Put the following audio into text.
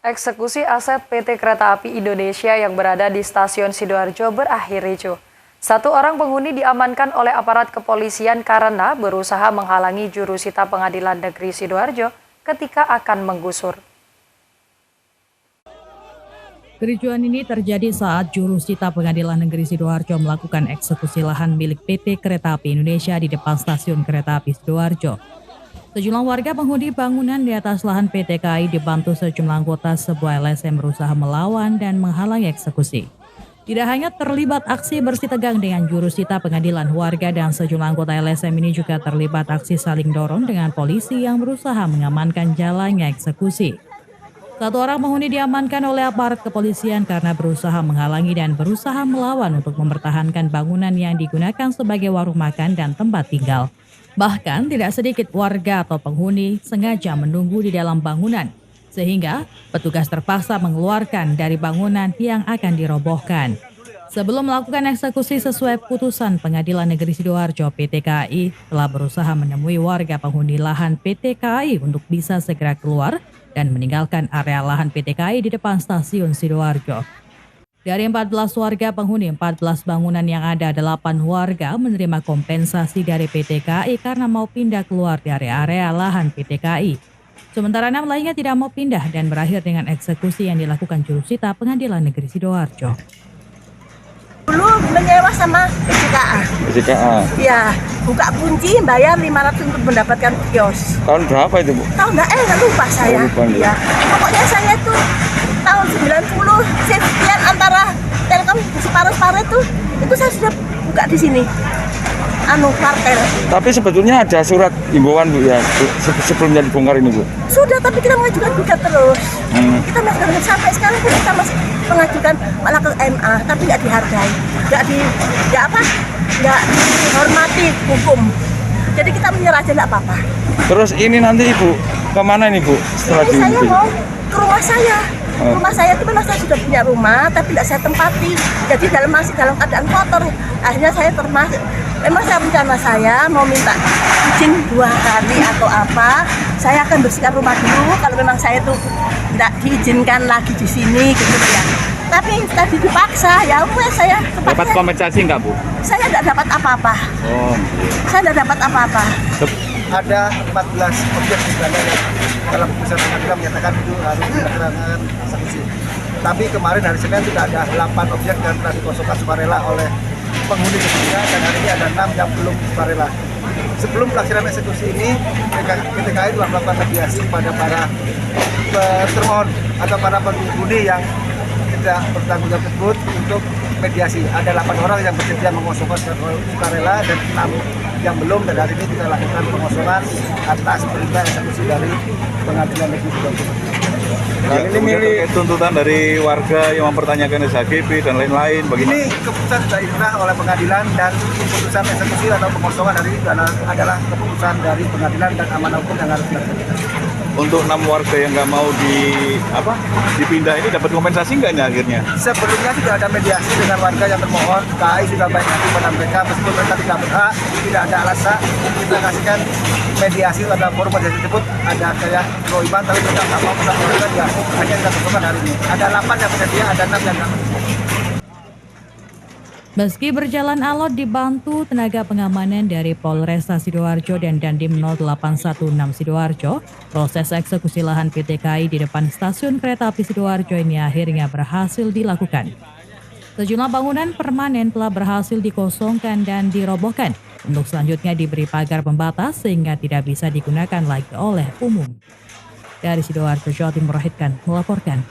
Eksekusi aset PT Kereta Api Indonesia yang berada di Stasiun Sidoarjo berakhir ricuh. Satu orang penghuni diamankan oleh aparat kepolisian karena berusaha menghalangi jurusita Pengadilan Negeri Sidoarjo ketika akan menggusur. Kericuhan ini terjadi saat jurusita Pengadilan Negeri Sidoarjo melakukan eksekusi lahan milik PT Kereta Api Indonesia di depan Stasiun Kereta Api Sidoarjo. Sejumlah warga penghuni bangunan di atas lahan PT KAI dibantu sejumlah anggota sebuah LSM berusaha melawan dan menghalangi eksekusi. Tidak hanya terlibat aksi bersih tegang dengan jurusita pengadilan, warga dan sejumlah anggota LSM ini juga terlibat aksi saling dorong dengan polisi yang berusaha mengamankan jalannya eksekusi. Satu orang penghuni diamankan oleh aparat kepolisian karena berusaha menghalangi dan berusaha melawan untuk mempertahankan bangunan yang digunakan sebagai warung makan dan tempat tinggal. Bahkan tidak sedikit warga atau penghuni sengaja menunggu di dalam bangunan, sehingga petugas terpaksa mengeluarkan dari bangunan yang akan dirobohkan. Sebelum melakukan eksekusi sesuai putusan Pengadilan Negeri Sidoarjo, PT KAI telah berusaha menemui warga penghuni lahan PT KAI untuk bisa segera keluar dan meninggalkan area lahan PT KAI di depan Stasiun Sidoarjo. Dari 14 warga penghuni 14 bangunan yang ada, 8 warga menerima kompensasi dari PT KAI karena mau pindah keluar dari area lahan PT KAI. Sementara 6 lainnya tidak mau pindah dan berakhir dengan eksekusi yang dilakukan jurusita Pengadilan Negeri Sidoarjo. Dulu menyewa sama PJKA. PJKA? Iya, buka kunci, bayar 500 untuk mendapatkan kios. Tahun berapa itu, Bu? Tahu nggak? Lupa saya. Iya. Pokoknya saya tuh tahun 90, sekian antara Telkom separuh-separuh itu saya sudah buka di sini. Parkir. Tapi sebetulnya ada surat himbauan, Bu, ya, sebelumnya dibongkar ini, Bu? Sudah, tapi kita mengajukan gugat terus. Kita mengajukan sampai sekarang pun kita masih mengajukan malah ke MA, tapi nggak dihargai, nggak dihormati hukum. Jadi kita menyerah aja nggak apa-apa. Terus ini nanti Ibu kemana nih, Bu? Setelah ini saya mau ke rumah saya. Rumah saya itu memang saya sudah punya rumah, tapi tidak saya tempati. Jadi masih dalam keadaan kotor. Akhirnya saya termasuk. Memang saya rencana saya mau minta izin 2 hari atau apa. Saya akan bersihkan rumah dulu. Kalau memang saya itu tidak diizinkan lagi di sini, gitu ya. Tapi tadi dipaksa, ya udah saya. Dapat kompensasi nggak, Bu? Saya tidak dapat apa-apa. Saya tidak dapat apa-apa. Ada 14 objek misalnya dalam putusan pengadilan menyatakan itu harus dilaksanakan eksekusi. Tapi kemarin hari Senin sudah ada 8 objek yang telah dikosongkan sukarela oleh penghuni sebelumnya, dan hari ini ada 6 yang belum sukarela. Sebelum pelaksanaan eksekusi ini, PT KAI telah melakukan mediasi kepada para termohon atau para penghuni yang tidak bertanggung jawab tersebut untuk mediasi. Ada 8 orang yang bersedia mengosongkan sukarela dan 6 yang belum, dan hari ini kita lakukan pengosongan atas perintah eksekusi dari Pengadilan Negeri Sidoarjo. Nah, ini milik tuntutan dari warga yang mempertanyakan SHGB dan lain-lain. Ini keputusan sudah inkrah oleh pengadilan, dan keputusan eksekusi atau pengosongan hari ini adalah keputusan dari pengadilan dan amanah hukum yang harus dilaksanakan. Untuk 6 warga yang nggak mau dipindah ini dapat kompensasi nggak akhirnya? Sebelumnya sudah ada mediasi dengan warga yang termohon. KAI sudah banyak kepada mereka, meskipun mereka tidak berhak, tidak ada alasan. Kita kasihkan mediasi pada forum mediasi tersebut. Ada saya Roiman, tapi mereka nggak mau melakukan, ya hanya kita temukan hari ini. Ada 8 yang bersedia, ada 6 yang nggak. Meski berjalan alot dibantu tenaga pengamanan dari Polresta Sidoarjo dan Dandim 0816 Sidoarjo, proses eksekusi lahan PT KAI di depan Stasiun Kereta Api Sidoarjo ini akhirnya berhasil dilakukan. Sejumlah bangunan permanen telah berhasil dikosongkan dan dirobohkan untuk selanjutnya diberi pagar pembatas sehingga tidak bisa digunakan lagi oleh umum. Dari Sidoarjo, Jawa Timur, Rohitkan melaporkan.